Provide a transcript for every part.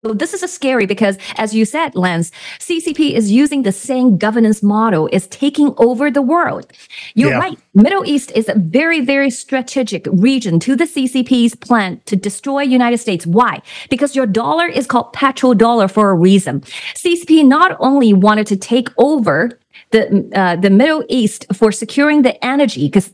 So this is a scary because, as you said, Lance, CCP is using the same governance model, is taking over the world. You're right. Middle East is a very, very strategic region to the CCP's plan to destroy United States. Why? Because your dollar is called petrodollar for a reason. CCP not only wanted to take over the Middle East for securing the energy, because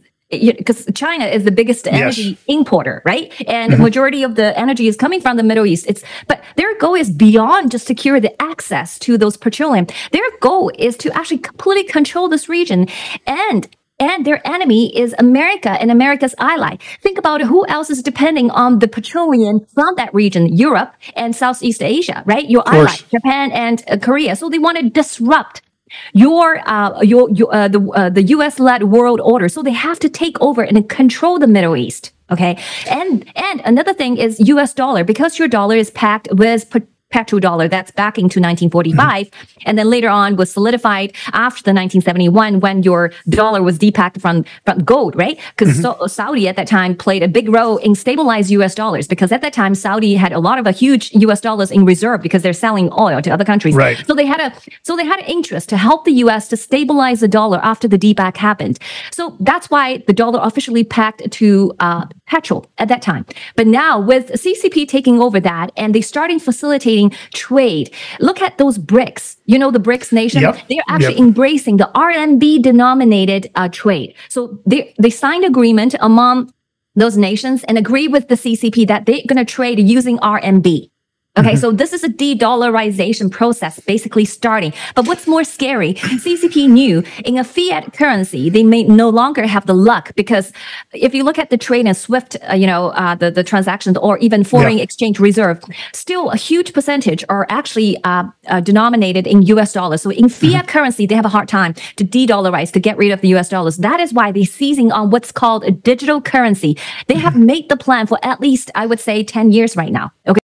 China is the biggest energy importer, right? And the majority of the energy is coming from the Middle East. But their goal is beyond just secure the access to those petroleum. Their goal is to actually completely control this region, and their enemy is America and America's ally. Think about who else is depending on the petroleum from that region: Europe and Southeast Asia, right? Your ally, Japan and Korea. So they want to disrupt the U.S.-led world order. So they have to take over and control the Middle East. Okay. And another thing is U.S. dollar, because your dollar is packed with petrodollar that's back into 1945, and then later on was solidified after the 1971 when your dollar was depacked from gold, right? Because Saudi at that time played a big role in stabilized U.S. dollars, because at that time Saudi had a lot of huge U.S. dollars in reserve because they're selling oil to other countries. Right. So they had an interest to help the U.S. to stabilize the dollar after the depack happened. So that's why the dollar officially packed to petrol at that time. But now with CCP taking over that, and they starting facilitating trade. Look at those BRICS. You know, the BRICS nation, they're actually embracing the RMB denominated trade. So they signed agreement among those nations and agree with the CCP that they're going to trade using RMB. Okay, so this is a de-dollarization process basically starting. But what's more scary, CCP knew in a fiat currency, they may no longer have the luck, because if you look at the trade and SWIFT, the transactions, or even foreign exchange reserve, still a huge percentage are actually denominated in US dollars. So in fiat currency, they have a hard time to de-dollarize, to get rid of the US dollars. That is why they're seizing on what's called a digital currency. They have made the plan for at least, I would say, 10 years right now. Okay.